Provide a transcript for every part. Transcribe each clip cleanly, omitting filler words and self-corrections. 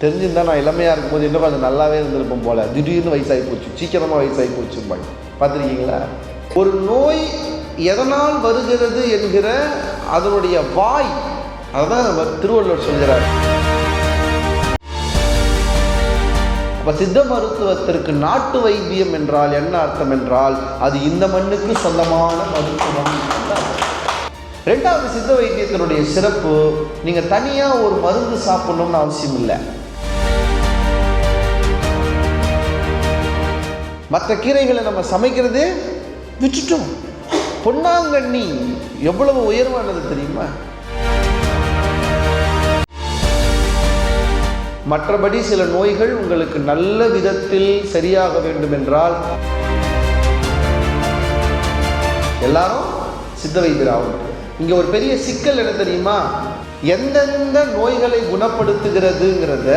தெரிஞ்சிருந்தா நான் இளமையாக இருக்கும்போது இன்னும் கொஞ்சம் நல்லாவே இருந்திருப்போம் போல், திடீர்னு வயசாகி போச்சு, சீக்கிரமாக வயசாகி போச்சுப்பாங்க. பார்த்துருக்கீங்களா? ஒரு நோய் எதனால் வருகிறது என்கிற அதனுடைய வாய், அதுதான் திருவள்ளுவர் சொல்கிறார். அப்போ சித்த மருத்துவத்திற்கு நாட்டு வைத்தியம் என்றால் என்ன அர்த்தம் என்றால், அது இந்த மண்ணுக்கு சொந்தமான மருத்துவம். ரெண்டாவது, சித்த வைத்தியத்தினுடைய சிறப்பு, நீங்கள் தனியாக ஒரு மருந்து சாப்பிடணும்னு அவசியம் இல்லை. மற்ற கீரைகளை நம்ம சமைக்கிறதே விட்டுட்டோம். பொன்னாங்கண்ணி எவ்வளவு உயர்வானது தெரியுமா? மற்றபடி சில நோய்கள் உங்களுக்கு நல்ல விதத்தில் சரியாக வேண்டும் என்றால் எல்லாரும் சித்த வைத்தியராகும். இங்கே ஒரு பெரிய சிக்கல் என்ன தெரியுமா? எந்தெந்த நோய்களை குணப்படுத்துகிறதுங்கிறத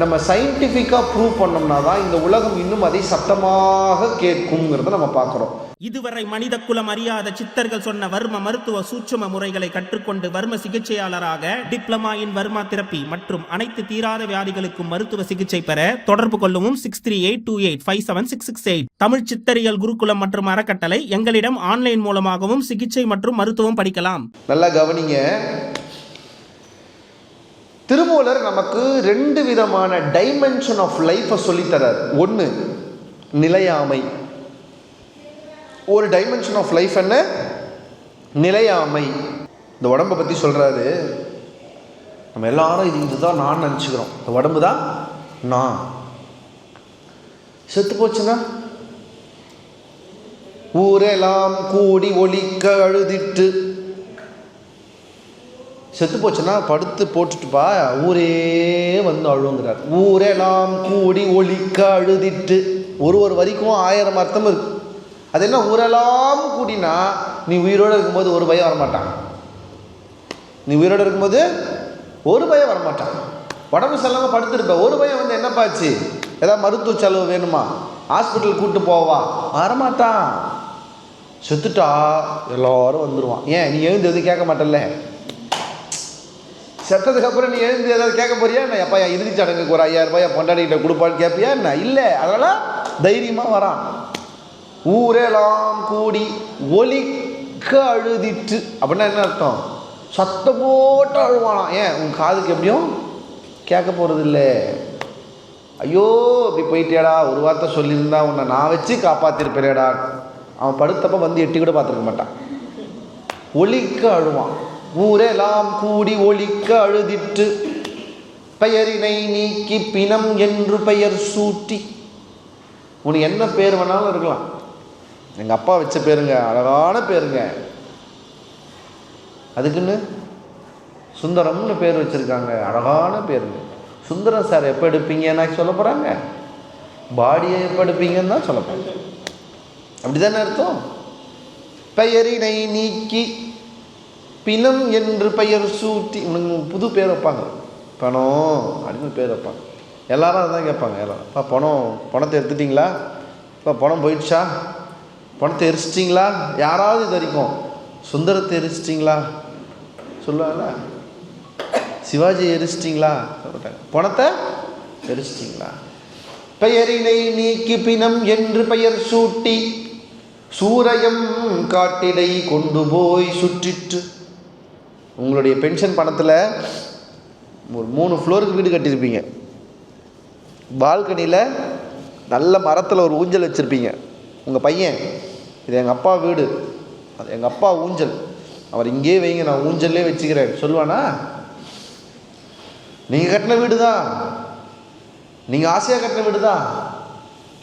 நம்ம சயின்டிஃபிக்காக ப்ரூவ் பண்ணோம்னா தான் இந்த உலகம் இன்னும் அதை சத்தமாக கேட்குங்கிறத நம்ம பார்க்குறோம். இதுவரை மனித குலம் அறியாத சித்தர்கள் சொன்ன வர்ம மருத்துவ சூட்சும முறைகளை கற்றுக்கொண்டு வர்ம சிகிச்சையாளராக டிப்ளமா இன் வர்மா தெரப்பி மற்றும் அனைத்து தீராத வியாதிகளுக்கும் மருத்துவ சிகிச்சை பெற தொடர்பு கொள்ளவும் 6382857668. தமிழ் சித்தரியல் குருகுலம் மற்றும் அறக்கட்டளை. எங்களிடம் ஆன்லைன் மூலமாகவும் சிகிச்சை மற்றும் மருத்துவம் படிக்கலாம். நல்லா கவனிங்க. திருமூலர் நமக்கு 2 விதமான டைமென்ஷன் ஆஃப் லைஃப்பை சொல்லித்தரார். ஒன்று நிலையாமை. ஒரு டைமென்ஷன் ஆஃப் லைஃப் என்ன? நிலையாமை. இந்த உடம்பை பற்றி சொல்கிறாரு. நம்ம எல்லாரும் இதுதான் நான் நினச்சிக்கிறோம். இந்த உடம்பு தான் நான். செத்து போச்சுன்னா ஊரெல்லாம் கூடி ஒலிக்க அழுதிட்டு, செத்து போச்சுன்னா படுத்து போட்டுட்டுப்பா ஊரே வந்து அழுங்கிறார். ஊரெல்லாம் கூடி ஒலிக்க அழுதிட்டு. ஒரு வரிக்கும் 1000 அர்த்தம் இருக்கு. அது என்ன ஊரெல்லாம் கூடினா, நீ உயிரோடு இருக்கும்போது ஒரு பயம் வரமாட்டான். நீ உயிரோடு இருக்கும்போது ஒரு பயம் வரமாட்டான். உடம்பு செல்லாமல் படுத்துருப்ப, ஒரு பயம் வந்து என்னப்பாச்சு, ஏதாவது மருத்துவ செலவு வேணுமா, ஹாஸ்பிட்டல் கூப்பிட்டு போவா, வரமாட்டான். செத்துட்டா எல்லோரும் வந்துடுவான். ஏன் நீ எழுந்து எதுவும் கேட்க மாட்டல்ல? செத்ததுக்கப்புறம் நீ எழுந்து ஏதாவது கேட்க போறியா என்ன? எப்பா என் இறுதி சடங்குக்கு ஒரு 5000 ரூபாய் பொண்டாடிக்கிட்ட கொடுப்பான்னு கேட்பியா என்ன? இல்லை. அதனால் தைரியமாக வரான். ஊரெல்லாம் கூடி ஒலிக்க அழுதிட்டு அப்படின்னா என்ன அர்த்தம்? சத்தம் போட்டு அழுவானாம். ஏன்? உன் காதுக்கு எப்படியும் கேட்க போகிறது இல்லை. ஐயோ இப்படி போயிட்டேடா, ஒரு வார்த்தை சொல்லியிருந்தா உன்னை நான் வச்சு காப்பாற்றிருப்பேடா. அவன் படுத்தப்ப வந்து எட்டி கூட பார்த்துருக்க மாட்டான். ஒலிக்க அழுவான். ஊரெல்லாம் கூடி ஒலிக்க அழுதிட்டு பெயரினை நீக்கி பிணம் என்று பெயர் சூட்டி. உனக்கு என்ன பேர் வேணாலும் இருக்கலாம். எங்கள் அப்பா வச்ச பேருங்க, அழகான பேருங்க. அதுக்குன்னு சுந்தரம்னு பேர் வச்சுருக்காங்க, அழகான பேருங்க. சுந்தரம் சார் எப்போ எடுப்பீங்கன்னா சொல்ல போகிறாங்க, பாடியை எப்போ எடுப்பீங்கன்னு தான் சொல்ல போகிறாங்க. அப்படி தானே அர்த்தம்? பெயரினை நீக்கி பிணம் என்று பெயர் சூட்டி. உனக்கு புது பேர் வைப்பாங்க, பணம் அப்படின்னு பேர் வைப்பாங்க. எல்லாரும் அதுதான் கேட்பாங்க. எல்லாரும், இப்போ பணத்தை எடுத்துட்டிங்களா? இப்போ பணம் போயிடுச்சா? பணத்தை எரிச்சிட்டிங்களா? யாராவது இது வரைக்கும் சுந்தரத்தை எரிச்சிட்டிங்களா சொல்லுவாங்களா? சிவாஜி எரிச்சிட்டிங்களா? பணத்தை எரிச்சிட்டிங்களா? பெயரினை நீக்கி பிணம் என்று பெயர் சூட்டி சூரையம் காட்டிடை கொண்டு போய் சுற்றிட்டு. உங்களுடைய பென்ஷன் பணத்தில் ஒரு 3 ஃப்ளோருக்கு வீடு கட்டியிருப்பீங்க. பால்கனியில் நல்ல மரத்தில் ஒரு ஊஞ்சல் வச்சுருப்பீங்க. உங்கள் பையன், இது எங்கள் அப்பா வீடு, அது எங்கள் அப்பா ஊஞ்சல், அவர் இங்கேயே வைங்க, நான் ஊஞ்சல்லே வச்சுக்கிறேன் சொல்லுவானா? நீங்கள் கட்டின வீடு தான், நீங்கள் ஆசையாக கட்டின வீடு தான்.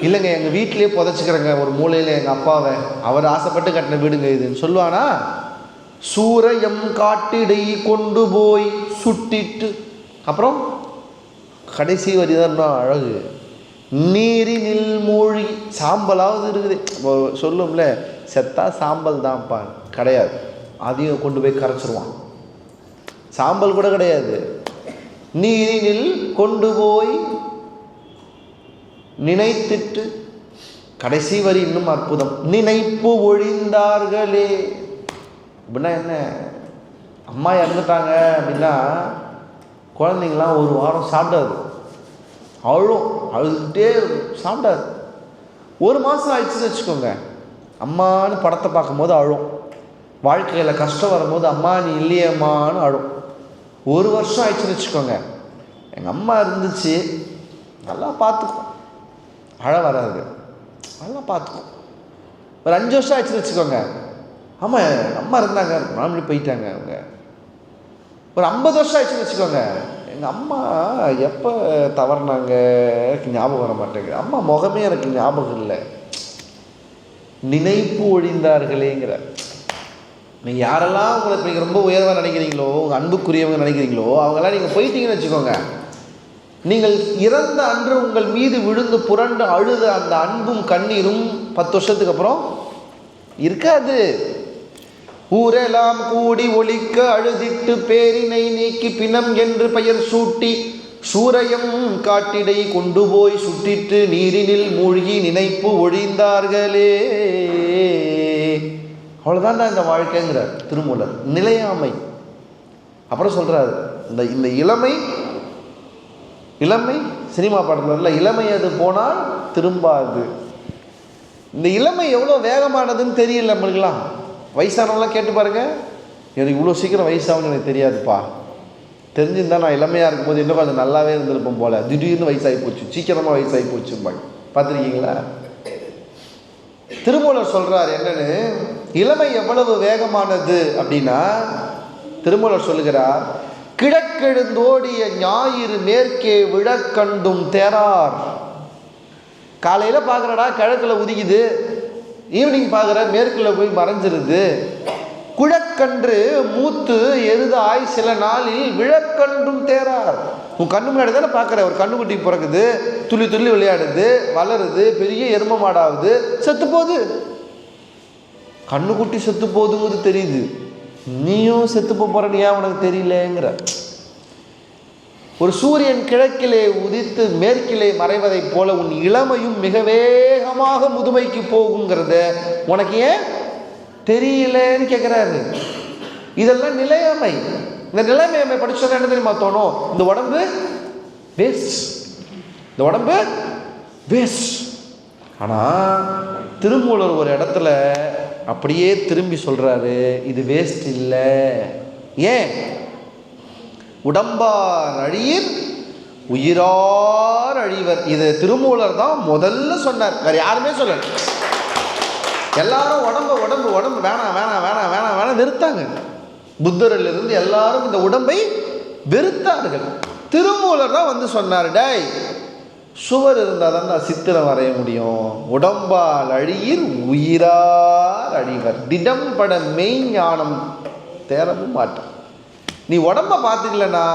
இல்லைங்க எங்கள் வீட்டிலே புதைச்சிக்கிறேங்க ஒரு மூலையில் எங்கள் அப்பாவை, அவர் ஆசைப்பட்டு கட்டின வீடுங்க இதுன்னு சொல்லுவானா? சூரையம் காட்டிடை கொண்டு போய் சுட்டிட்டு. அப்புறம் கடைசி வரி தான் அழகு. நீரினில் மூழ்கி. சாம்பலாவது இருக்குது சொல்லும்ல, செத்தா சாம்பல் தான்ப்பா, கிடையாது. அதையும் கொண்டு போய் கரைச்சிருவான். சாம்பல் கூட கிடையாது. நீரினில் கொண்டு போய் நினைத்திட்டு. கடைசி வரி இன்னும் அற்புதம். நினைப்பு ஒழிந்தார்களே. அப்படின்னா என்ன? அம்மா இறந்துட்டாங்க அப்படின்னா குழந்தைங்களாம் 1 வாரம் சாப்பிடாது. அழுதுகிட்டே சாப்பிடாது. 1 மாதம் ஆயிடுச்சுன்னு வச்சுக்கோங்க, அம்மானு படத்தை பார்க்கும்போது அழும். வாழ்க்கையில் கஷ்டம் வரும்போது அம்மா நீ இல்லையம்மான்னு அழும். 1 வருஷம் ஆயிடுச்சுன்னு வச்சுக்கோங்க, எங்கள் அம்மா இருந்துச்சு நல்லா பார்த்துக்கும், அழ வராது, நல்லா பார்த்துக்கும். ஒரு 5 வருஷம் ஆயிடுச்சுன்னு வச்சுக்கோங்க, ஆமாம் அம்மா இருந்தாங்க மாமி போயிட்டாங்க அவங்க. ஒரு 50 வருஷம் ஆயிடுச்சுன்னு வச்சுக்கோங்க, எங்கள் அம்மா எப்போ தவறுனாங்க எனக்கு ஞாபகம் வர மாட்டேங்குது, அம்மா முகமே எனக்கு ஞாபகம் இல்லை. நினைப்பு ஒழிந்தார்களேங்கிற. நீங்கள் யாரெல்லாம் உங்களை இப்போ நீங்கள் ரொம்ப உயர்வாக நினைக்கிறீங்களோ, உங்கள் அன்புக்குரியவங்க நினைக்கிறீங்களோ, அவங்களாம் நீங்கள் போயிட்டீங்கன்னு வச்சுக்கோங்க, நீங்கள் இறந்த அன்று உங்கள் மீது விழுந்து புரண்டு அழுத அந்த அன்பும் கண்ணீரும் 10 வருஷத்துக்கு அப்புறம் இருக்காது. ஊரெல்லாம் கூடி ஒலிக்க அழுதிட்டு பேரினை நீக்கி பிணம் என்று பெயர் சூட்டி சூரையம் காட்டிடை கொண்டு போய் சுட்டிட்டு நீரினில் மூழ்கி நினைப்பு ஒழிந்தார்களே. அவ்வளோதான்டா இந்த வாழ்க்கைங்கிறார் திருமூலர். நிலையாமை. அப்புறம் சொல்கிறார், இந்த இளமை சினிமா படத்தில் இளமை அது போனால் திரும்பாது. இந்த இளமை எவ்வளோ வேகமானதுன்னு தெரியல நம்மளுக்கெல்லாம். வயசானவங்களாம் கேட்டு பாருங்கள், எனக்கு இவ்வளோ சீக்கிரம் வயசாகும்னு எனக்கு தெரியாதுப்பா, தெரிஞ்சிருந்தா நான் இளமையாக இருக்கும்போது இன்னும் கொஞ்சம் நல்லாவே இருந்திருப்போம் போல், திடீர்னு வயசாகி போச்சு, சீக்கிரமாக வயசாகி போச்சுப்பாங்க. பார்த்துருக்கீங்களா? திருமூலர் சொல்கிறார் என்னன்னு, இளமை எவ்வளவு வேகமானது அப்படின்னா, திருமூலர் சொல்லுகிறார், கிழக்கெழுந்தோடிய ஞாயிறு மேற்கே விழக்கண்டும் தேரார். காலையில் பார்க்குறடா கிழக்கில் உதிக்குது, ஈவினிங் பார்க்குற மேற்கில் போய் மறைஞ்சிருது. குழக்கன்று மூத்து எருதாய் சில நாளில் விழக்கன்றும் தேரார். உன் கண்ணு முன்னாடி தானே பார்க்குற, ஒரு கண்ணுக்குட்டி பிறகுது, துள்ளி துள்ளி விளையாடுது, வளருது, பெரிய எரும மாடாகுது, செத்து போகுது. கண்ணுக்குட்டி செத்து போகுதுங்கிறது தெரியுது, நீயும் செத்து போகிறன்னு ஏன் உனக்கு தெரியலங்கிற. ஒரு சூரியன் கிழக்கிலே உதித்து மேற்கிலே மறைவதைப் போல உன் இளமையும் மிக வேகமாக முதுமைக்கு போகுங்கிறத உனக்கு ஏன் தெரியலன்னு கேட்குறாரு. இதெல்லாம் நிலையாமை. இந்த நிலைமையை படிச்சோன்னா என்ன தெரியுமா தோணும், இந்த உடம்பு வேஸ்ட், இந்த உடம்பு வேஸ்ட். ஆனால் திருமூலர் ஒரு இடத்துல அப்படியே திரும்பி சொல்கிறாரு, இது வேஸ்ட் இல்லை. ஏன்? உடம்பார் அழியர் உயிரார் அழிவர். இது திருமூலர் தான் முதல்ல சொன்னார், வேறு யாருமே சொல்லல. எல்லாரும் உடம்பு உடம்பு உடம்பு வேணாம் வேணாம் வேணாம் வேணாம் வேணாம் வெறுத்தாங்க. புத்தரிலிருந்து எல்லாரும் இந்த உடம்பை வெறுத்தார்கள். திருமூலர் தான் வந்து சொன்னார், டேய் சுவர் இருந்தால் தான் நான் சித்திரம் வரைய முடியும், உடம்பால் அழியர் உயிரார் அழிவர். திடம் பட மெய் ஞானம் தேரவும் மாட்டான். நீ உடம்ப பார்த்துக்கலன்னா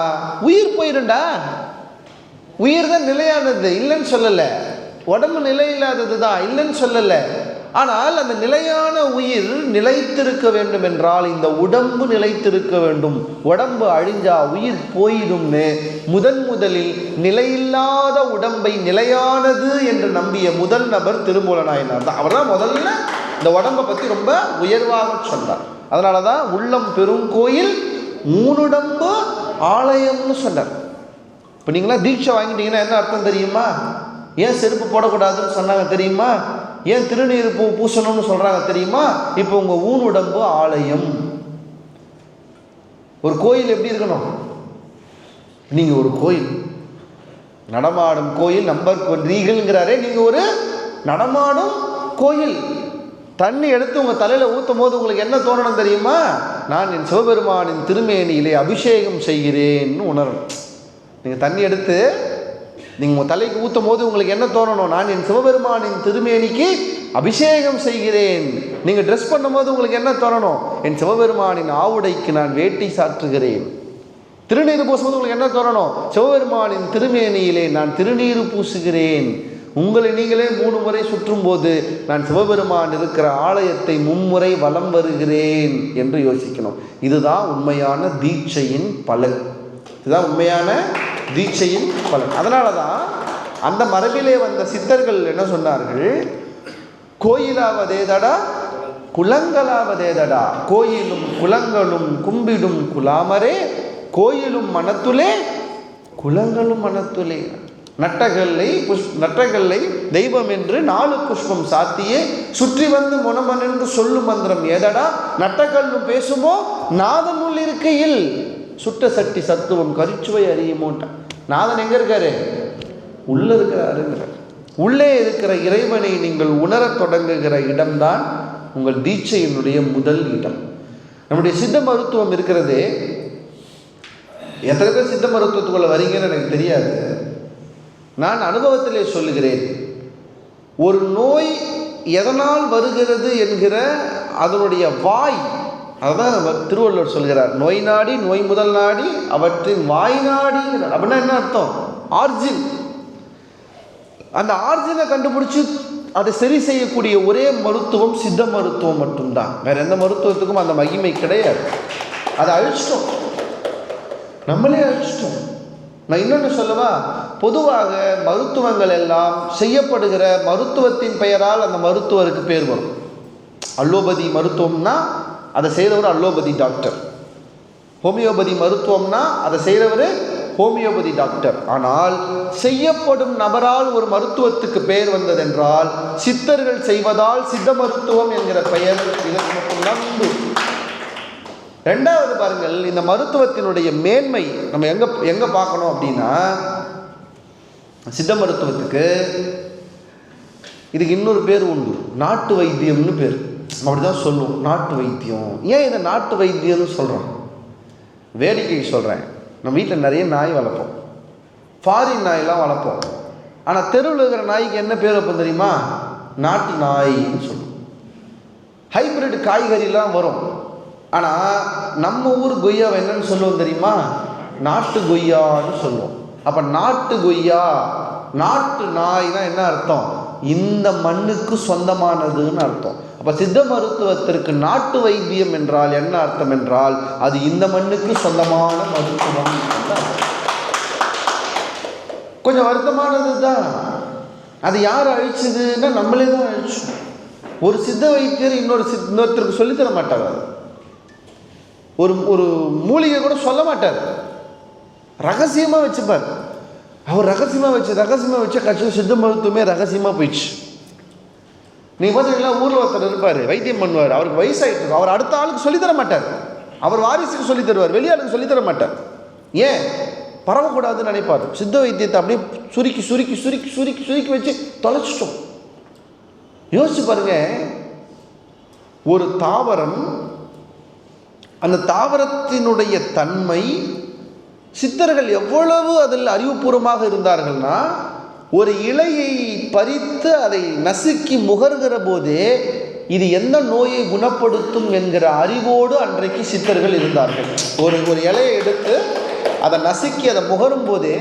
உயிர் போயிருண்டா. உயிர் தான் நிலையானது, இல்லைன்னு சொல்லலை. உடம்பு நிலை இல்லாதது தான், இல்லைன்னு சொல்லலை. ஆனால் அந்த நிலையான உயிர் நிலைத்திருக்க வேண்டும் என்றால் இந்த உடம்பு நிலைத்திருக்க வேண்டும். உடம்பு அழிஞ்சா உயிர் போயிடும்னு முதலில் நிலையில்லாத உடம்பை நிலையானது என்று நம்பிய முதல் நபர் திருமூல நாயனார் தான். அவர் தான் முதல்ல இந்த உடம்பை பற்றி ரொம்ப உயர்வாக சொன்னார். அதனால தான் உள்ளம் பெருங்கோயில் மூணுடம்பு ஆலயம்னு சொன்னார். இப்போ நீங்களாம் தீட்சை வாங்கிட்டீங்கன்னா என்ன அர்த்தம் தெரியுமா? ஏன் செருப்பு போடக்கூடாதுன்னு சொன்னாங்க தெரியுமா? ஏன் திருநீர் பூசணும்னு சொல்கிறாங்க தெரியுமா? இப்போ உங்கள் ஊனுடம்பு ஆலயம். ஒரு கோயில் எப்படி இருக்கணும்? நீங்கள் ஒரு கோயில், நடமாடும் கோயில், நம்பர் கொன்றீர்கள்ங்கிறாரே, நீங்கள் ஒரு நடமாடும் கோயில். தண்ணி எடுத்து உங்கள் தலையில் ஊற்றும் போது உங்களுக்கு என்ன தோணணும் தெரியுமா? நான் என் சிவபெருமானின் திருமேனியிலே அபிஷேகம் செய்கிறேன்னு உணரணும். நீங்கள் தண்ணி எடுத்து நீங்கள் உங்கள் தலைக்கு ஊற்றும் போது உங்களுக்கு என்ன தோணணும்? நான் என் சிவபெருமானின் திருமேனிக்கு அபிஷேகம் செய்கிறேன். நீங்கள் ட்ரெஸ் பண்ணும்போது உங்களுக்கு என்ன தோணணும்? என் சிவபெருமானின் ஆவுடைக்கு நான் வேட்டி சாற்றுகிறேன். திருநீர் பூசும்போது உங்களுக்கு என்ன தோணணும்? சிவபெருமானின் திருமேனியிலே நான் திருநீர் பூசுகிறேன். உங்களை நீங்களே 3 முறை சுற்றும் போது நான் சிவபெருமான் இருக்கிற ஆலயத்தை 3 முறை வலம் வருகிறேன் என்று யோசிக்கணும். இதுதான் உண்மையான தீட்சையின் பலன். இதுதான் உண்மையான தீட்சையின் பலன். அதனால தான் அந்த மரபிலே வந்த சித்தர்கள் என்ன சொன்னார்கள்? கோயிலாவதேதடா குலங்களாவதேதடா, கோயிலும் குலங்களும் கும்பிடும் குலாமரே, கோயிலும் மனத்துலே குலங்களும் மனத்துலே. நட்டகல்லை தெய்வம் என்று 4 புஷ்பம் சாத்தியே சுற்றி வந்து முனமன் என்று சொல்லும் மந்திரம் ஏதடா நட்டகல்லும் பேசுமோ நாதனுள் இருக்கையில் சுட்ட சட்டி சத்துவம் கரிச்சுவை அறியுமோன்ட்டான். நாதன் எங்க இருக்காரு? உள்ள இருக்கிறாருங்கிறார். உள்ளே இருக்கிற இறைவனை நீங்கள் உணரத் தொடங்குகிற இடம்தான் உங்கள் தீட்சையினுடைய முதல் இடம். நம்முடைய சித்த மருத்துவம் இருக்கிறதே, எத்தனை பேர் சித்த மருத்துவத்துக்குள்ள வரீங்கன்னு எனக்கு தெரியாது. நான் அனுபவத்திலே சொல்லுகிறேன். ஒரு நோய் எதனால் வருகிறது என்கிற அதனுடைய வாய், அதுதான் திருவள்ளுவர் சொல்கிறார், நோய் நாடி நோய் முதல் நாடி அவற்றின் வாய் நாடிங்கிறார். அப்படின்னா என்ன அர்த்தம்? ஆர்ஜின். அந்த ஆர்ஜினை கண்டுபிடிச்சி அதை சரி செய்யக்கூடிய ஒரே மருத்துவம் சித்த மருத்துவம் மட்டும்தான். வேற எந்த மருத்துவத்துக்கும் அந்த மகிமை கிடையாது. அதை அழிச்சிட்டோம், நம்மளே அழிச்சிட்டோம். நான் இன்னொன்று சொல்லவா? பொதுவாக மருத்துவங்கள் எல்லாம் செய்யப்படுகிற மருத்துவத்தின் பெயரால் அந்த மருத்துவருக்கு பேர் வரும். அலோபதி மருத்துவம்னா அதை செய்கிறவர் அலோபதி டாக்டர். ஹோமியோபதி மருத்துவம்னா அதை செய்கிறவர் ஹோமியோபதி டாக்டர். ஆனால் செய்யப்படும் நபரால் ஒரு மருத்துவத்துக்கு பெயர் வந்ததென்றால் சித்தர்கள் செய்வதால் சித்த மருத்துவம் என்கிற பெயர் இதற்கு மட்டும்தான் உண்டு. ரெண்டாவது பாருங்கள், இந்த மருத்துவத்தினுடைய மேன்மை நம்ம எங்க பார்க்கணும் அப்படின்னா, சித்த மருத்துவத்துக்கு இதுக்கு இன்னொரு பேர் உண்டு, நாட்டு வைத்தியம்னு பேர். அப்படிதான் சொல்லுவோம், நாட்டு வைத்தியம். ஏன் இதை நாட்டு வைத்தியம்னு சொல்கிறோம்? வேடிக்கை சொல்கிறேன். நம்ம வீட்டில் நிறைய நாய் வளர்ப்போம், ஃபாரின் நாயெல்லாம் வளர்ப்போம். ஆனால் தெருவில் இருக்கிற நாய்க்கு என்ன பேர் வைப்போம் தெரியுமா? நாட்டு நாயின்னு சொல்லுவோம். ஹைப்ரிட் காய்கறிலாம் வரும். ஆனால் நம்ம ஊர் கொய்யாவை என்னன்னு சொல்லுவோம் தெரியுமா? நாட்டு கொய்யான்னு சொல்லுவோம். அப்போ நாட்டு கொய்யா, நாட்டு நாய்னா என்ன அர்த்தம்? இந்த மண்ணுக்கு சொந்தமானதுன்னு அர்த்தம். அப்போ சித்த மருத்துவத்திற்கு நாட்டு வைத்தியம் என்றால் என்ன அர்த்தம் என்றால் அது இந்த மண்ணுக்கு சொந்தமான மருத்துவம். கொஞ்சம் வருத்தமானது தான். அது யார் அழிச்சதுன்னா நம்மளே தான் அழிச்சோம். ஒரு சித்த வைத்தியர் இன்னொருத்தருக்கு சொல்லித்தர மாட்டார். ஒரு மூலிகை கூட சொல்ல மாட்டார், ரகசியமாக வச்சுப்பார். அவர் ரகசியமாக வச்ச கட்சியில் சித்த மருத்துவமே ரகசியமாக போயிடுச்சு. நீங்கள் பார்த்தீங்கன்னா ஊரில் ஒருத்தர் இருப்பார், வைத்தியம் பண்ணுவார், அவருக்கு வயசாகிட்டு இருக்கும். அவர் அடுத்த ஆளுக்கு சொல்லித்தர மாட்டார், அவர் வாரிசுக்கு சொல்லி தருவார், வெளியாளுக்கு சொல்லித்தர மாட்டார். ஏன்? பரவக்கூடாதுன்னு நினைப்பார். சித்த வைத்தியத்தை அப்படியே சுருக்கி சுருக்கி சுருக்கி சுருக்கி சுருக்கி வச்சு தொலைச்சிட்டோம். யோசிச்சு பாருங்க, ஒரு தாவரம், அந்த தாவரத்தினுடைய தன்மை, சித்தர்கள் எவ்வளவு அதில் அறிவுபூர்வமாக இருந்தார்கள்னா, ஒரு இலையை பறித்து அதை நசுக்கி முகர்கிற போதே இது எந்த நோயை குணப்படுத்தும் என்கிற அறிவோடு அன்றைக்கு சித்தர்கள் இருந்தார்கள். ஒரு இலையை எடுத்து அதை நசுக்கி அதை முகரும் போதே,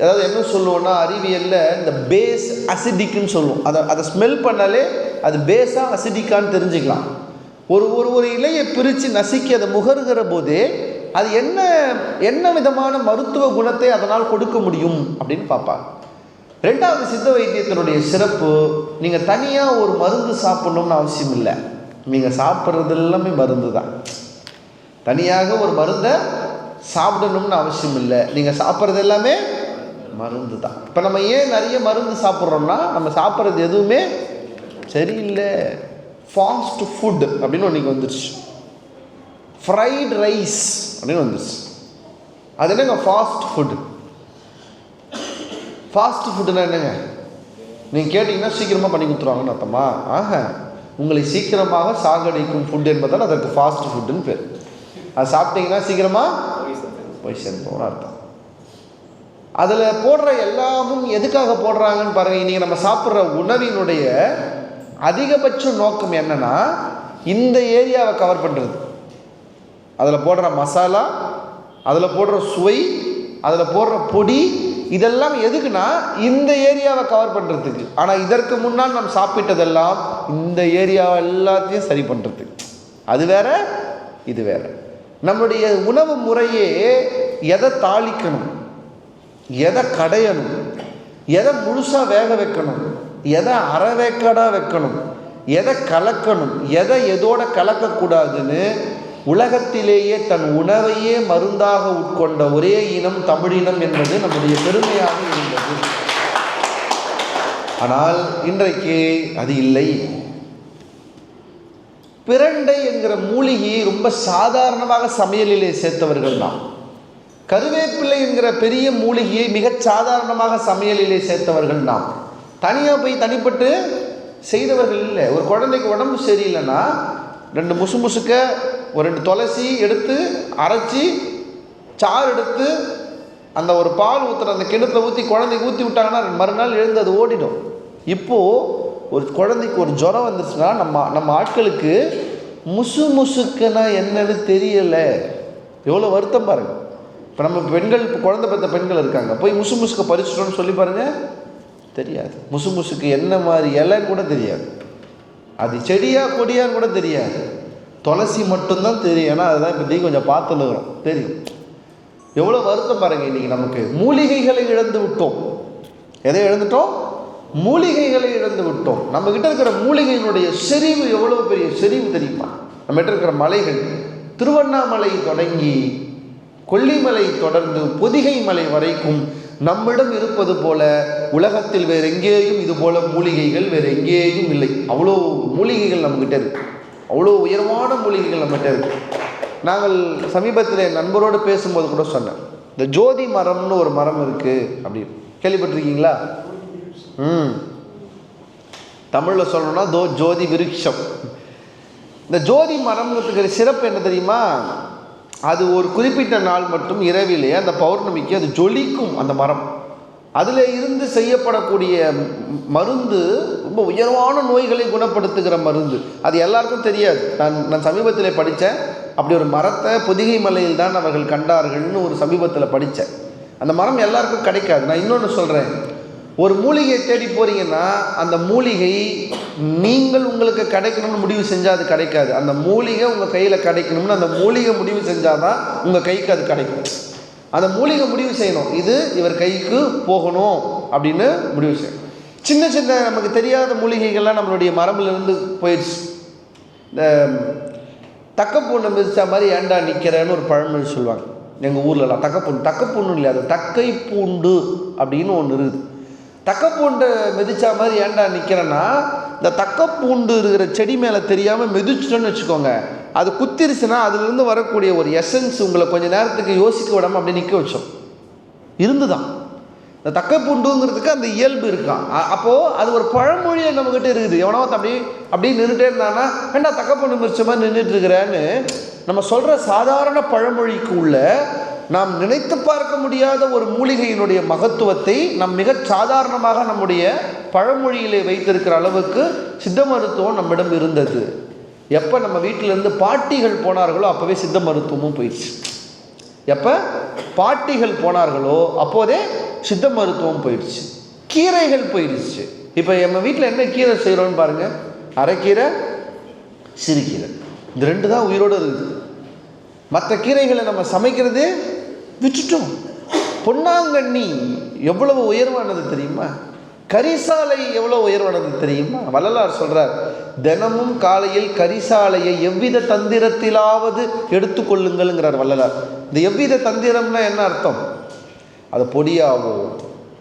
அதாவது என்ன சொல்லுவோம்னா அறிவியலில் இந்த பேஸ் அசிடிக்குன்னு சொல்லுவோம். அதை ஸ்மெல் பண்ணாலே அது பேஸாக அசிடிக்கான்னு தெரிஞ்சுக்கலாம். ஒரு இலையை பிரித்து நசுக்கி அதை முகருகிற போதே அது என்ன விதமான மருத்துவ குணத்தை அதனால் கொடுக்க முடியும் அப்படின்னு பார்ப்பாங்க. ரெண்டாவது, சித்த வைத்தியத்தினுடைய சிறப்பு, நீங்கள் தனியாக ஒரு மருந்து சாப்பிடணும்னு அவசியம் இல்லை. நீங்கள் சாப்பிட்றது எல்லாமே மருந்து தான். தனியாக ஒரு மருந்தை சாப்பிடணும்னு அவசியம் இல்லை. நீங்கள் சாப்பிட்றது எல்லாமே மருந்து தான். இப்போ நம்ம ஏன் நிறைய மருந்து சாப்பிட்றோம்னா, நம்ம சாப்பிட்றது எதுவுமே சரியில்லை. ஃபாஸ்ட் ஃபுட் அப்படின்னு ஒன்று வந்துருச்சு, ஃப்ரைட் ரைஸ் அப்படின்னு வந்துருச்சு. அது என்னங்க ஃபாஸ்ட் ஃபுட்டு? ஃபாஸ்ட் ஃபுட்டுன்னா என்னங்க? நீங்கள் கேட்டிங்கன்னா சீக்கிரமாக பண்ணி கொடுத்துருவாங்கன்னு அர்த்தமா? உங்களை சீக்கிரமாக சாகடிக்கும் ஃபுட் என்பதால் அதற்கு ஃபாஸ்ட் ஃபுட்டுன்னு பேர். அது சாப்பிட்டீங்கன்னா சீக்கிரமாக போய் சேர்ந்தோம்னு அர்த்தம். அதில் போடுற எல்லாமும் எதுக்காக போடுறாங்கன்னு பாருங்கள். இன்றைக்கி நம்ம சாப்பிட்ற உணவினுடைய அதிகபட்ச நோக்கம் என்னன்னா, இந்த ஏரியாவை கவர் பண்ணுறது. அதில் போடுற மசாலா, அதில் போடுற சுவை, அதில் போடுற பொடி, இதெல்லாம் எதுக்குன்னா இந்த ஏரியாவை கவர் பண்ணுறதுக்கு. ஆனால் இதற்கு முன்னால் நாம் சாப்பிட்டதெல்லாம் இந்த ஏரியாவை எல்லாத்தையும் சரி பண்ணுறதுக்கு. அது வேற, இது வேற. நம்முடைய உணவு முறையே எதை தாளிக்கணும், எதை கடையணும், எதை முழுசாக வேக வைக்கணும், எதை அரைவேக்காடாக வைக்கணும், எதை கலக்கணும், எதை எதோட கலக்கக்கூடாதுன்னு உலகத்திலேயே தன் உணவையே மருந்தாக உட்கொண்ட ஒரே இனம் தமிழினம் என்பது நம்முடைய பெருமையாக இருந்தது. ஆனால் இன்றைக்கு அது இல்லை. பிரண்டை என்கிற மூலிகையை ரொம்ப சாதாரணமாக சமையலிலே சேர்த்தவர்கள் நாம். கருவேப்பிள்ளை என்கிற பெரிய மூலிகையை மிகச் சாதாரணமாக சமையலிலே சேர்த்தவர்கள் நாம். தனியாக போய் தனிப்பட்டு செய்தவர்கள் இல்லை. ஒரு குழந்தைக்கு உடம்பு சரியில்லைன்னா 2 முசுக்க ஒரு 2 துளசி எடுத்து அரைச்சி சாறு எடுத்து அந்த ஒரு பால் ஊற்றுற அந்த கிணத்துல ஊற்றி குழந்தைக்கு ஊற்றி விட்டாங்கன்னா மறுநாள் எழுந்து அது ஓடிடும். இப்போது ஒரு குழந்தைக்கு ஒரு ஜுரம் வந்துருச்சுன்னா நம்ம ஆட்களுக்கு முசுக்குன்னா என்னன்னு தெரியலை. எவ்வளோ வருத்தம் பாருங்கள். இப்போ நம்ம பெண்கள், இப்போ குழந்தை பெற்ற பெண்கள் இருக்காங்க, போய் முசுக்க பறிச்சிட்டோன்னு சொல்லி பாருங்கள், தெரியாது. முசுக்கு என்ன மாதிரி இலைன்னு கூட தெரியாது. அது செடியா கொடியான்னு கூட தெரியாது. துளசி மட்டும்தான் தெரியும். ஏன்னா அதுதான் இப்போதைக்கு கொஞ்சம் பார்த்துன்னுக்கிறோம், தெரியும். எவ்வளோ வருத்தம் பாருங்கள். இன்றைக்கி நமக்கு மூலிகைகளை இழந்து விட்டோம். எதை இழந்துட்டோம்? மூலிகைகளை இழந்து விட்டோம். நம்மக்கிட்ட இருக்கிற மூலிகையினுடைய செறிவு எவ்வளோ பெரிய செறிவு தெரியுமா? நம்மகிட்ட இருக்கிற மலைகள், திருவண்ணாமலை தொடங்கி கொல்லிமலை தொடர்ந்து பொதிகை மலை வரைக்கும் நம்மிடம் இருப்பது போல உலகத்தில் வேறு எங்கேயும் இது போல மூலிகைகள் வேறு எங்கேயும் இல்லை. அவ்வளோ மூலிகைகள் நம்மகிட்ட இருக்கு. அவ்வளோ உயர்வான மூலிகைகள் நம்மகிட்ட இருக்கு. நாங்கள் சமீபத்தில் என் நண்பரோடு பேசும்போது கூட சொன்னேன், இந்த ஜோதி மரம்னு ஒரு மரம் இருக்குது அப்படின்னு. கேள்விப்பட்டிருக்கீங்களா? தமிழில் சொல்லணும்னா ஜோதி விருட்சம். இந்த ஜோதி மரம்ங்கிறதுக்கு சிறப்பு என்ன தெரியுமா? அது ஒரு குறிப்பிட்ட நாள் மட்டும் இரவிலே அந்த பௌர்ணமிக்கு அது ஜொலிக்கும். அந்த மரம், அதில் இருந்து செய்யப்படக்கூடிய மருந்து ரொம்ப உயர்வான நோய்களை குணப்படுத்துகிற மருந்து. அது எல்லாருக்கும் தெரியாது. நான் சமீபத்தில் படித்தேன், அப்படி ஒரு மரத்தை பொதிகை மலையில் தான் அவர்கள் கண்டார்கள்னு ஒரு சமீபத்தில் படித்தேன். அந்த மரம் எல்லாருக்கும் கிடைக்காது. நான் இன்னொன்று சொல்கிறேன், ஒரு மூலிகையை தேடி போகிறீங்கன்னா அந்த மூலிகை நீங்கள் உங்களுக்கு கிடைக்கணும்னு முடிவு செஞ்சால் அது கிடைக்காது. அந்த மூலிகை உங்கள் கையில் கிடைக்கணும்னு அந்த மூலிகை முடிவு செஞ்சால் தான் உங்கள் கைக்கு அது கிடைக்கும். அந்த மூலிகை முடிவு செய்யணும், இது இவர் கைக்கு போகணும் அப்படின்னு முடிவு செய்யணும். சின்ன சின்ன நமக்கு தெரியாத மூலிகைகள்லாம் நம்மளுடைய மரபிலிருந்து போயிடுச்சு. இந்த தக்கப்பூண்டை மிதிச்சா மாதிரி ஏண்டா நிற்கிறேன்னு ஒரு பழமொழி சொல்லுவாங்க எங்கள் ஊர்லலாம். தக்கப்பூண்டு இல்லை, அது தக்கை பூண்டு அப்படின்னு ஒன்று இருக்குது. தக்கப்பூண்டை மிதிச்சா மாதிரி ஏண்டா நிற்கிறேன்னா, இந்த தக்கப்பூண்டு இருக்கிற செடி மேலே தெரியாமல் மிதிச்சிட்டோன்னு வச்சுக்கோங்க, அது குத்திருச்சுன்னா அதுலேருந்து வரக்கூடிய ஒரு எசன்ஸ் உங்களை கொஞ்சம் நேரத்துக்கு யோசிக்க விடாமல் அப்படி நிற்க வச்சோம். இருந்துதான் இந்த தக்கப்பூண்டுங்கிறதுக்கு அந்த இயல்பு இருக்கான். அப்போது அது ஒரு பழமொழியை நம்மக்கிட்ட இருக்குது. எவனோ அப்படி நின்றுட்டே இருந்தானா, ஏண்டா தக்கப்பூண்டு மிதிச்ச மாதிரி நின்றுட்டு இருக்கிறேன்னு நம்ம சொல்கிற சாதாரண பழமொழிக்கு உள்ள நாம் நினைத்து பார்க்க முடியாத ஒரு மூலிகையினுடைய மகத்துவத்தை நாம் மிக சாதாரணமாக நம்முடைய பழமொழியிலே வைத்திருக்கிற அளவுக்கு சித்த மருத்துவம் நம்மிடம் இருந்தது. எப்போ நம்ம வீட்டிலேருந்து பாட்டிகள் போனார்களோ அப்போவே சித்த மருத்துவமும் போயிடுச்சு. எப்போ பாட்டிகள் போனார்களோ அப்போதே சித்த மருத்துவம் போயிடுச்சு. கீரைகள் போயிடுச்சு. இப்போ நம்ம வீட்டில் என்ன கீரை செய்கிறோன்னு பாருங்கள், அரைக்கீரை, சிறுகீரை, இந்த 2 தான் உயிரோடு இருக்குது. மற்ற கீரைகளை நம்ம சமைக்கிறதே விட்டுட்டோம். பொன்னாங்கண்ணி எவ்வளவு உயர்வானது தெரியுமா? கரிசாலை எவ்வளோ உயர்வானது தெரியுமா? வள்ளலார் சொல்கிறார், தினமும் காலையில் கரிசாலையை எவ்வித தந்திரத்திலாவது எடுத்துக்கொள்ளுங்கள்ங்கிறார் வள்ளலார். இந்த எவ்வித தந்திரம்னா என்ன அர்த்தம்? அது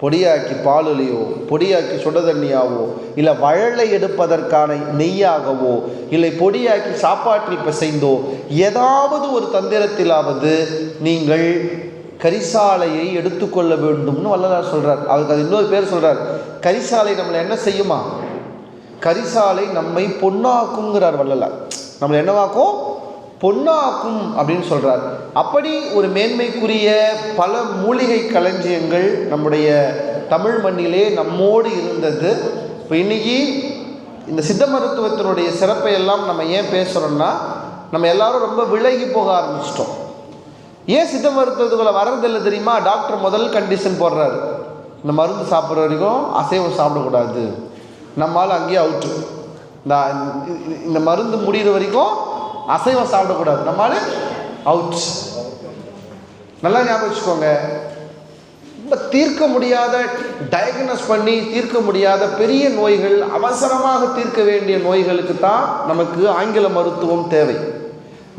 பொடியாக்கி பாலுலையோ, பொடியாக்கி சுட தண்ணியாவோ, இல்லை வழலை எடுப்பதற்கான நெய்யாகவோ, இல்லை பொடியாக்கி சாப்பாட்டில் பிசைந்தோ, ஏதாவது ஒரு தந்திரத்திலாவது நீங்கள் கரிசாலையை எடுத்துக்கொள்ள வேண்டும்னு வள்ளலார் சொல்கிறார். அவருக்கு அது இன்னொரு பேர் சொல்கிறார், கரிசாலை நம்மளை என்ன செய்யுமா? கரிசாலை நம்மை பொன்னாக்குங்கிறார் வள்ளலார். நம்மளை என்னவாக்கும்? பொன்னாக்கும் அப்படின்னு சொல்கிறார். அப்படி ஒரு மேன்மைக்குரிய பல மூலிகை களஞ்சியங்கள் நம்முடைய தமிழ் மண்ணிலே நம்மோடு இருந்தது. இப்போ இன்றைக்கி இந்த சித்த மருத்துவத்தினுடைய சிறப்பை எல்லாம் நம்ம ஏன் பேசுகிறோம்னா, நம்ம எல்லாரும் ரொம்ப விலகி போக ஆரம்பிச்சிட்டோம். ஏன் சித்த மருத்துவத்துக்குள்ளே வர்றதில்லை தெரியுமா? டாக்டர் முதல் கண்டிஷன் போடுறாரு, இந்த மருந்து சாப்பிட்ற வரைக்கும் அசைவம் சாப்பிடக்கூடாது. நம்மளால் அங்கேயே அவுட்டு. இந்த மருந்து முடிகிற வரைக்கும் அசைவம் சாப்பிடக்கூடாது, நம்மளால அவுட். நல்லா ஞாபகம் வச்சுக்கோங்க. ரொம்ப தீர்க்க முடியாத, டயக்னோஸ் பண்ணி தீர்க்க முடியாத பெரிய நோய்கள், அவசரமாக தீர்க்க வேண்டிய நோய்களுக்கு தான் நமக்கு ஆங்கில மருத்துவம் தேவை.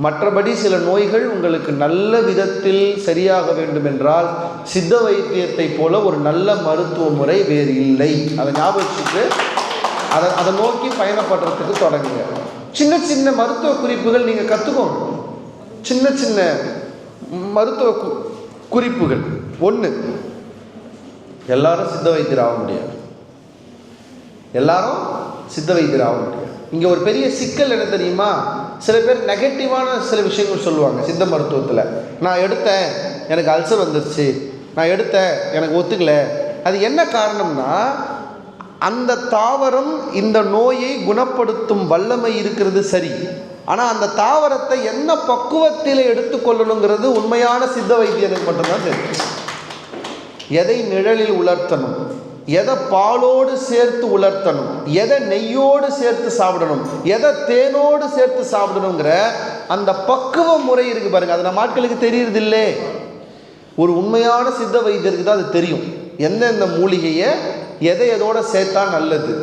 மற்றபடி சில நோய்கள் உங்களுக்கு நல்ல விதத்தில் சரியாக வேண்டும் என்றால் சித்த வைத்தியத்தை போல ஒரு நல்ல மருத்துவ முறை வேறு இல்லை. அதை ஞாபகம் வச்சுட்டு அதை நோக்கி பயணப்படுறதுக்கு தொடங்குங்க. சின்ன சின்ன மருத்துவ குறிப்புகள் நீங்கள் கற்றுக்கோங்க. சின்ன சின்ன மருத்துவ குறிப்புகள். ஒன்று, எல்லாரும் சித்த வைத்தியர் ஆக முடியாது. எல்லாரும் சித்த வைத்தியர் ஆக முடியாது. இங்கே ஒரு பெரிய சிக்கல் என்ன தெரியுமா? சில பேர் நெகட்டிவான சில விஷயங்கள் சொல்லுவாங்க சித்த மருத்துவத்தில். நான் எடுத்தேன், எனக்கு அல்சர் வந்துருச்சு, நான் எடுத்தேன், எனக்கு ஒத்துக்கல. அது என்ன காரணம்னா, அந்த தாவரம் இந்த நோயை குணப்படுத்தும் வல்லமை இருக்கிறது சரி, ஆனால் அந்த தாவரத்தை என்ன பக்குவத்தில் எடுத்துக்கொள்ளணுங்கிறது உண்மையான சித்த வைத்தியனுக்கு மட்டும்தான் தெரியும். எதை நிழலில் உலர்த்தணும், எதை பாலோடு சேர்த்து உலர்த்தணும், எதை நெய்யோடு சேர்த்து சாப்பிடணும், எதை தேனோடு சேர்த்து சாப்பிடணுங்கிற அந்த பக்குவ முறை இருக்குது பாருங்கள். அது நம்ம ஆட்களுக்கு தெரியறதில்லை. ஒரு உண்மையான சித்த வைத்தியருக்கு தான் அது தெரியும். எந்தெந்த மூலிகையை எதை எதோட சேர்த்தா நல்லது,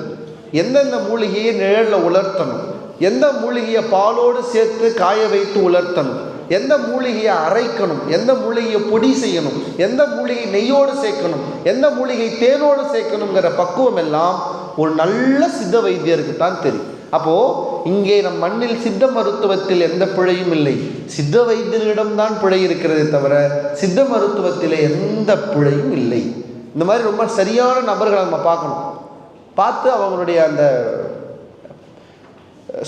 எந்தெந்த மூலிகையை நிழலில் உலர்த்தணும், எந்த மூலிகையை பாலோடு சேர்த்து காய வைத்து உலர்த்தணும், எந்த மூலிகையை அரைக்கணும், எந்த மூலிகையை பொடி செய்யணும், எந்த மூலிகை நெய்யோடு சேர்க்கணும், எந்த மூலிகை தேனோடு சேர்க்கணுங்கிற பக்குவம் எல்லாம் ஒரு நல்ல சித்த வைத்தியருக்கு தான் தெரியும். அப்போது இங்கே நம் மண்ணில் சித்த மருத்துவத்தில் எந்த பிழையும் இல்லை. சித்த வைத்தியரிடம்தான் பிழை இருக்கிறதே தவிர சித்த மருத்துவத்தில் எந்த பிழையும் இல்லை. இந்த மாதிரி ரொம்ப சரியான நபர்களை நம்ம பார்க்கணும். பார்த்து அவங்களுடைய அந்த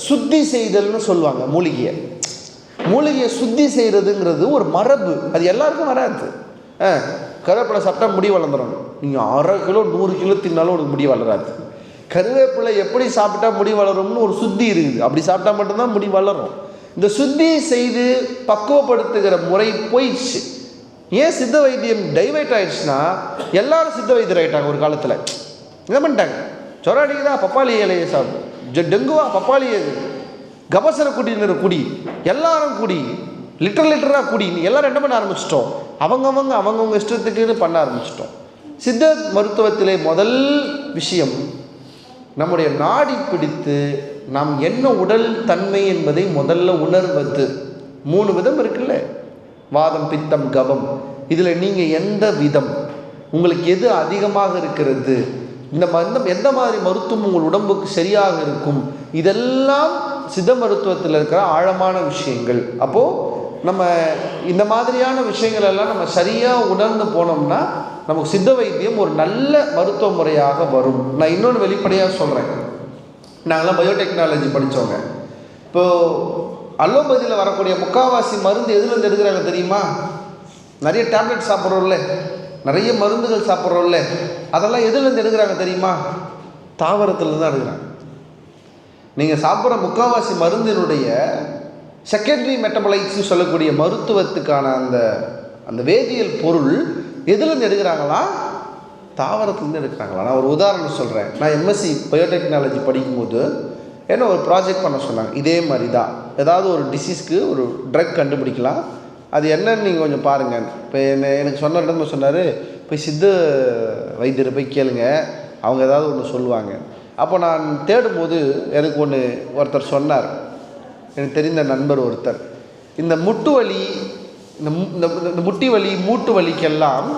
சுத்தி செய்தல்னு சொல்லுவாங்க. மூலிகையை சுத்தி செய்கிறதுங்கிறது ஒரு மரபு. அது எல்லாருக்கும் வராது. கருவேப்பிலை சாப்பிட்டா முடி வளர்ந்துடும். நீங்கள் 1/2 கிலோ 100 கிலோ தின்னாலும் உனக்கு முடி வளராது. கருவேப்பிலை எப்படி சாப்பிட்டா முடி வளரும்னு ஒரு சுத்தி இருக்குது. அப்படி சாப்பிட்டா மட்டும்தான் முடி வளரும். இந்த சுத்தி செய்து பக்குவப்படுத்துகிற முறை போயிடுச்சு. ஏன் சித்த வைத்தியம் டைவர்ட் ஆயிடுச்சுன்னா, எல்லாரும் சித்த வைத்தியர் ஆகிட்டாங்க. ஒரு காலத்தில் என்ன பண்ணிட்டாங்க, சொர அடிக்குதா பப்பாளி இலையை சாப்பிட்டு, டெங்குவா பப்பாளி கபசர குடிநீர் குடி, எல்லாரும் குடி, லிட்டராக குடி, எல்லாரும் என்ன பண்ண ஆரம்பிச்சிட்டோம், அவங்கவுங்க இஷ்டத்துக்குன்னு பண்ண ஆரம்பிச்சிட்டோம். சித்த மருத்துவத்திலே முதல் விஷயம் நம்முடைய நாடி பிடித்து நாம் என்ன உடல் தன்மை என்பதை முதல்ல உணர்வது. 3 விதம் இருக்குல்ல, வாதம் பித்தம் கபம். இதில் நீங்கள் எந்த விதம், உங்களுக்கு எது அதிகமாக இருக்கிறது, எந்த மாதிரி மருத்துவம் உங்கள் உடம்புக்கு சரியாக இருக்கும், இதெல்லாம் சித்த மருத்துவத்தில் இருக்கிற ஆழமான விஷயங்கள். அப்போது நம்ம இந்த மாதிரியான விஷயங்கள் எல்லாம் நம்ம சரியாக உணர்ந்து போனோம்னா நமக்கு சித்த வைத்தியம் ஒரு நல்ல மருத்துவ முறையாக வரும். நான் இன்னொன்று வெளிப்படையாக சொல்கிறேன். நாங்களாம் பயோடெக்னாலஜி படித்தவங்க. இப்போது அலோபதியில் வரக்கூடிய முக்கால்வாசி மருந்து எதுலேருந்து எடுக்கிறாங்க தெரியுமா? நிறைய டேப்லெட் சாப்பிட்றோம்ல, நிறைய மருந்துகள் சாப்பிட்றோம்ல, அதெல்லாம் எதுலேருந்து எடுக்கிறாங்க தெரியுமா? தாவரத்துலேருந்து தான் எடுக்கிறாங்க. நீங்கள் சாப்பிட்ற முக்கால்வாசி மருந்தினுடைய செகண்டரி மெட்டபலைட்ஸ்னு சொல்லக்கூடிய மருத்துவத்துக்கான அந்த வேதியியல் பொருள் எதுலேருந்து எடுக்கிறாங்களா? தாவரத்துலேருந்து எடுக்கிறாங்களா? நான் ஒரு உதாரணம் சொல்கிறேன். நான் எம்எஸ்சி பயோடெக்னாலஜி படிக்கும்போது என்ன ஒரு ப்ராஜெக்ட் பண்ண சொன்னாங்க. இதே மாதிரி தான், ஏதாவது ஒரு டிசீஸ்க்கு ஒரு ட்ரக் கண்டுபிடிக்கலாம், அது என்னன்னு நீங்கள் கொஞ்சம் பாருங்கள். இப்போ எனக்கு சொன்ன இடத்துல சொன்னார், போய் சித்த வைத்தியரை போய் கேளுங்க, அவங்க ஏதாவது ஒன்று சொல்லுவாங்க. அப்போ நான் தேடும்போது எனக்கு ஒருத்தர் சொன்னார், எனக்கு தெரிந்த நண்பர் ஒருத்தர், இந்த முட்டு வலி, இந்த முட்டி வலி, மூட்டு வலிக்கெல்லாம்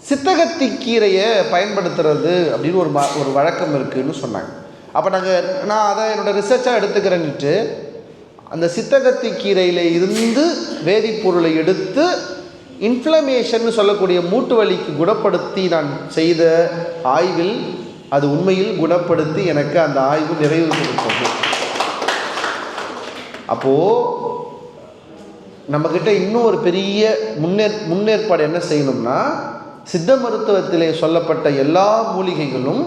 சித்தகத்தி கீரையை பயன்படுத்துறது அப்படின்னு ஒரு வழக்கம் இருக்குதுன்னு சொன்னாங்க. அப்போ நான் அதை என்னோடய ரிசர்ச்சாக எடுத்துக்கிறேன்னுட்டு அந்த சித்தகத்தி கீரையில் இருந்து வேதிப்பொருளை எடுத்து இன்ஃப்ளமேஷன் சொல்லக்கூடிய மூட்டு வலிக்கு குணப்படுத்தி நான் செய்த ஆய்வில் அது உண்மையில் குணப்படுத்தி எனக்கு அந்த ஆய்வு நிறைவு கொடுத்தது. அப்போது நம்மக்கிட்ட இன்னும் ஒரு பெரிய முன்னேற்பாடு என்ன செய்யணும்னா, சித்த மருத்துவத்திலே சொல்லப்பட்ட எல்லா மூலிகைகளும்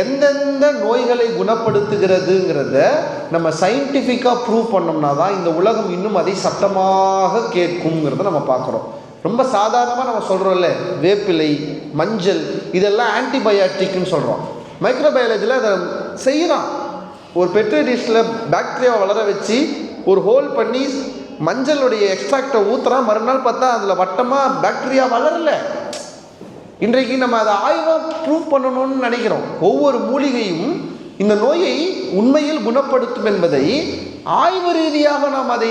எந்தெந்த நோய்களை குணப்படுத்துகிறதுங்கிறத நம்ம சயின்டிஃபிக்காக ப்ரூவ் பண்ணோம்னா தான் இந்த உலகம் இன்னும் அதை சத்தமாக கேட்குங்கிறத நம்ம பார்க்குறோம். ரொம்ப சாதாரணமாக நம்ம சொல்கிறோம்ல, வேப்பிலை, மஞ்சள், இதெல்லாம் ஆன்டிபயாட்டிக்னு சொல்கிறோம். மைக்ரோபயாலஜியில் அதை செய்யலாம். ஒரு பெட்ரி டிஷ்ஷில் பாக்டீரியாவை வளர வச்சு ஒரு ஹோல் பண்ணி மஞ்சளுடைய எக்ஸ்ட்ராக்டை ஊற்றுறான், மறுநாள் பார்த்தா அதில் வட்டமாக பாக்டீரியா வளரலை. இன்றைக்கு நம்ம அதை ஆய்வாக ப்ரூவ் பண்ணணும்னு நினைக்கிறோம். ஒவ்வொரு மூலிகையும் இந்த நோயை உண்மையில் குணப்படுத்தும் என்பதை ஆய்வு ரீதியாக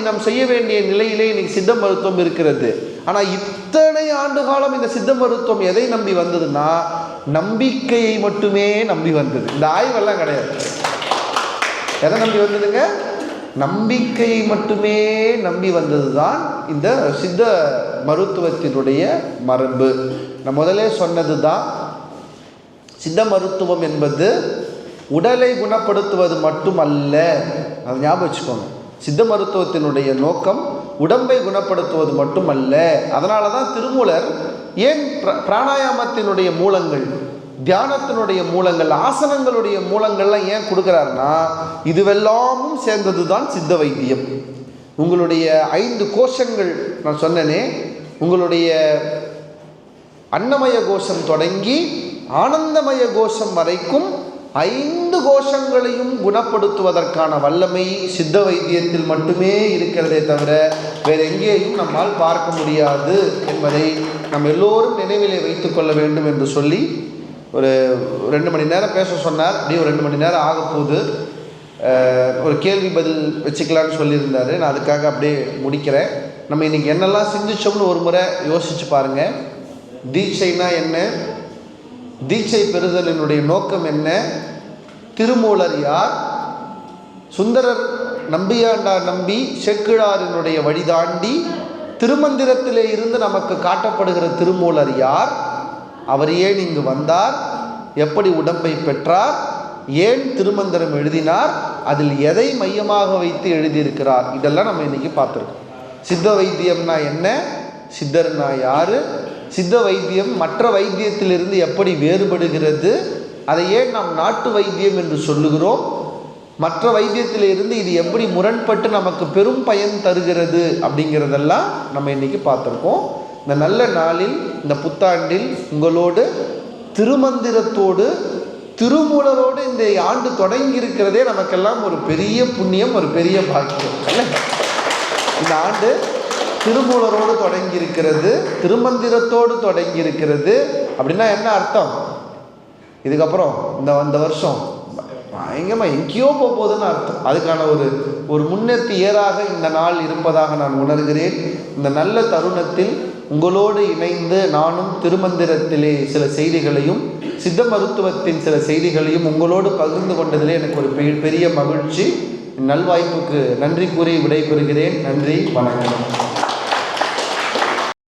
நாம் செய்ய வேண்டிய நிலையிலே இன்னைக்கு சித்த மருத்துவம் இருக்கிறது. ஆனால் இத்தனை ஆண்டு காலம் இந்த சித்த மருத்துவம் எதை நம்பி வந்ததுன்னா நம்பிக்கையை மட்டுமே நம்பி வந்தது. இந்த ஆய்வெல்லாம் கிடையாது. எதை நம்பி வந்ததுங்க? நம்பிக்கையை மட்டுமே நம்பி வந்தது தான் இந்த சித்த மருத்துவத்தினுடைய மரபு. நான் முதலே சொன்னது தான், சித்த மருத்துவம் என்பது உடலை குணப்படுத்துவது மட்டுமல்ல. அதை ஞாபகம் வச்சுக்கோங்க. சித்த மருத்துவத்தினுடைய நோக்கம் உடம்பை குணப்படுத்துவது மட்டுமல்ல. அதனால தான் திருமூலர் ஏன் பிராணாயாமத்தினுடைய மூலங்கள், தியானத்தினுடைய மூலங்கள், ஆசனங்களுடைய மூலங்கள்லாம் ஏன் கொடுக்குறாருன்னா இதுவெல்லாமும் சேர்ந்தது தான் சித்த வைத்தியம். உங்களுடைய 5 கோஷங்கள் நான் சொன்னனே, உங்களுடைய அன்னமய கோஷம் தொடங்கி ஆனந்தமய கோஷம் வரைக்கும் 5 கோஷங்களையும் குணப்படுத்துவதற்கான வல்லமை சித்த வைத்தியத்தில் மட்டுமே இருக்கிறதே தவிர வேறு எங்கேயும் நம்மால் பார்க்க முடியாது என்பதை நம்ம எல்லோரும் நினைவிலே வைத்து கொள்ள வேண்டும் என்று சொல்லி ஒரு 2 மணி நேரம் பேச சொன்னார். அப்படியே ஒரு 2 மணி நேரம் ஆக போகுது. ஒரு கேள்வி பதில் வச்சுக்கலான்னு சொல்லியிருந்தார். நான் அதுக்காக அப்படியே முடிக்கிறேன். நம்ம இன்றைக்கி என்னெல்லாம் சிந்திச்சோம்னு ஒரு முறை யோசித்து பாருங்கள். தீட்சைனா என்ன? தீட்சை பெறுதலினுடைய நோக்கம் என்ன? திருமூலர் யார்? சுந்தரர் நம்பியாண்டார் நம்பி சேக்கிழாரினுடைய வழிதாண்டி திருமந்திரத்திலே இருந்து நமக்கு காட்டப்படுகிற திருமூலர் யார்? அவர் ஏன் இங்கு வந்தார்? எப்படி உடம்பை பெற்றார்? ஏன் திருமந்திரம் எழுதினார்? அதில் எதை மையமாக வைத்து எழுதியிருக்கிறார்? இதெல்லாம் நம்ம இன்றைக்கி பார்த்துருக்கோம். சித்த வைத்தியம்னா என்ன? சித்தர்னா யார்? சித்த வைத்தியம் மற்ற வைத்தியத்திலிருந்து எப்படி வேறுபடுகிறது? அதை ஏன் நாம் நாட்டு வைத்தியம் என்று சொல்லுகிறோம்? மற்ற வைத்தியத்திலிருந்து இது எப்படி முரண்பட்டு நமக்கு பெரும் பயன் தருகிறது அப்படிங்கிறதெல்லாம் நம்ம இன்றைக்கி பார்த்துருக்கோம். இந்த நல்ல நாளில், இந்த புத்தாண்டில் உங்களோடு திருமந்திரத்தோடு திருமூலரோடு இந்த ஆண்டு தொடங்கி இருக்கிறதே நமக்கெல்லாம் ஒரு பெரிய புண்ணியம், ஒரு பெரிய பாக்கியம் அல்ல? இந்த ஆண்டு திருமூலரோடு தொடங்கி இருக்கிறது, திருமந்திரத்தோடு தொடங்கி இருக்கிறது. அப்படின்னா என்ன அர்த்தம்? இதுக்கப்புறம் இந்த வருஷம் பயங்கரமாக எங்கேயோ போகுதுன்னு அர்த்தம். அதுக்கான ஒரு முன்னேற்றி ஏறாக இந்த நாள் இருப்பதாக நான் உணர்கிறேன். இந்த நல்ல தருணத்தில் உங்களோடு இணைந்து நானும் திருமந்திரத்திலே சில செய்திகளையும் சித்த மருத்துவத்தின் சில செய்திகளையும் உங்களோடு பகிர்ந்து கொண்டதிலே எனக்கு ஒரு பெரிய மகிழ்ச்சி. நல்வாய்ப்புக்கு நன்றி கூறி விடைபெறுகிறேன். நன்றி, வணக்கம்.